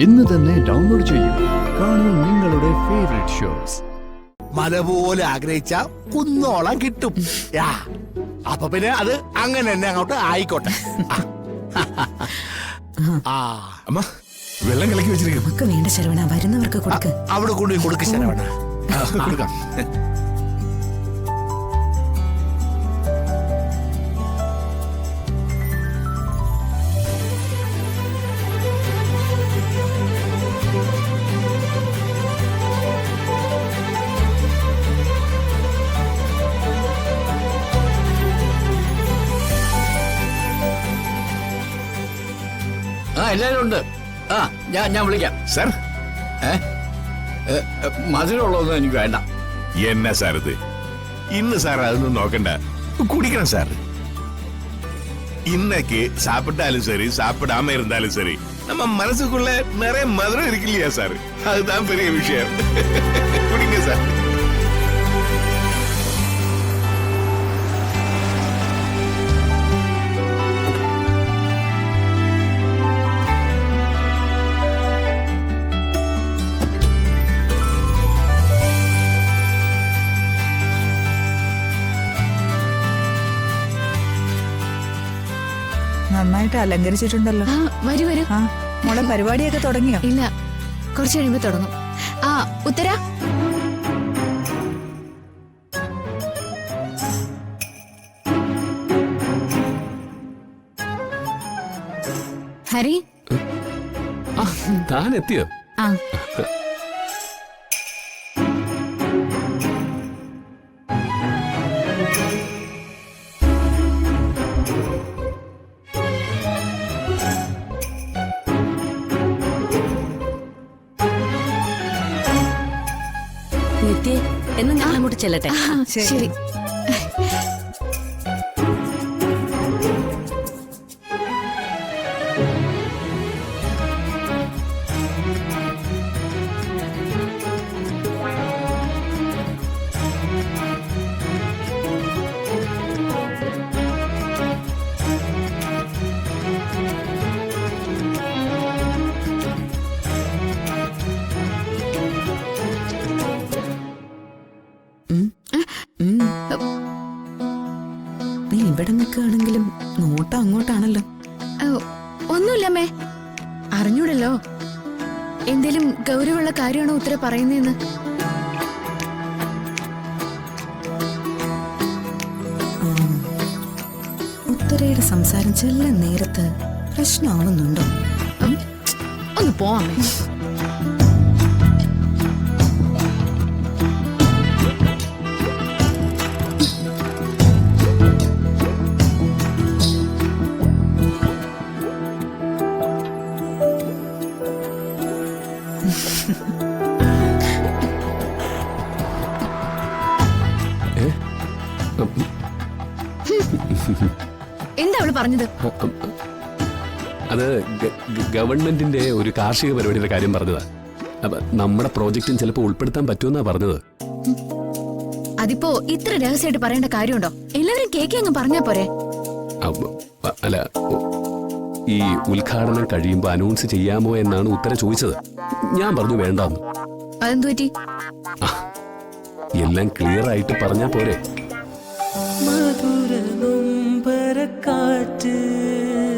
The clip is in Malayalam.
ഇന്ന് തന്നെ ഡൗൺലോഡ് ചെയ്യൂ. കാണൂ നിങ്ങളുടെ ഫേവറേറ്റ് ഷോസ്. മല പോലെ ആഗ്രഹിച്ച കുന്നോളം കിട്ടും. അപ്പൊ പിന്നെ അത് അങ്ങനെ തന്നെ അങ്ങോട്ട് ആയിക്കോട്ടെ. അമ്മ വെള്ളം കലക്കി വെച്ചിരിക്കും. നമുക്ക് വേണ്ട ശരവണ, വരുന്നവർക്ക് കൊടുക്ക്. അവിടെ കൊണ്ടുപോയി കൊടുക്ക് ശരവണ. കൊടുക്കാം. എല്ലാരും ഉണ്ട്. ഞാൻ വിളിക്കാം സാർ. മധുരമുള്ളതൊന്നും എനിക്ക് വേണ്ട. എന്നാ സാർ ഇത്? ഇന്ന് സാർ അതൊന്നും നോക്കണ്ട, കുടിക്കണം സാർ. இன்னைக்கு சாப்பிட்டாலும் சரி சாப்பிடாம இருந்தாலும் சரி நம்ம மனசுக்குள்ள நிறைய மதுரம் இருக்கு இல்லையா சார்? அதுதான் பெரிய விஷயம். குடிங்க சார். നന്നായിട്ട് അലങ്കരിച്ചിട്ടുണ്ടല്ലോ. വരൂ വരൂ. മോളെ പരിപാടിയൊക്കെ തുടങ്ങിയോ? ഇല്ല, കുറച്ച് കഴിയുമ്പോ തുടങ്ങും. ഉത്തര ഹരി. താൻ എത്തിയോ? എന്ന് ഞാൻ അങ്ങോട്ട് ചെല്ലട്ടെ. ശരി. നീ ഇവിടെ നിൽക്കുകയാണെങ്കിലും നോട്ടം അങ്ങോട്ടാണല്ലോ. ഒന്നുമില്ലമ്മേ, അറിഞ്ഞൂടല്ലോ എന്തേലും ഗൗരവമുള്ള കാര്യമാണോ ഉത്തര പറയുന്നതെന്ന്. ഉത്തരയുടെ സംസാരം ചെല്ല നേരത്ത് പ്രശ്നമാവുന്നുണ്ടോ? ഒന്ന് പോവാമേ. എന്താ അവള് പറഞ്ഞത്? അത് ഗവൺമെന്റിന്റെ ഒരു കാർഷിക പരിപാടിയുടെ കാര്യം പറഞ്ഞതാ. അപ്പൊ നമ്മുടെ പ്രോജക്റ്റും ചിലപ്പോ ഉൾപ്പെടുത്താൻ പറ്റുമെന്നാ പറഞ്ഞത്. അതിപ്പോ ഇത്ര രഹസ്യമായിട്ട് പറയേണ്ട കാര്യമുണ്ടോ? എല്ലാവരും കേക്ക് അങ്ങ് പറഞ്ഞാ പോരെ? അല്ല, ഈ ഉദ്ഘാടനം കഴിയുമ്പോ അനൗൺസ് ചെയ്യാമോ എന്നാണ് ഉത്തര ചോദിച്ചത്. ഞാൻ പറഞ്ഞു വേണ്ടാന്ന്. അതെന്തു പറ്റി? എല്ലാം ക്ലിയർ ആയിട്ട് പറഞ്ഞാ പോരെ. മധുര നൊമ്പരക്കാറ്റ്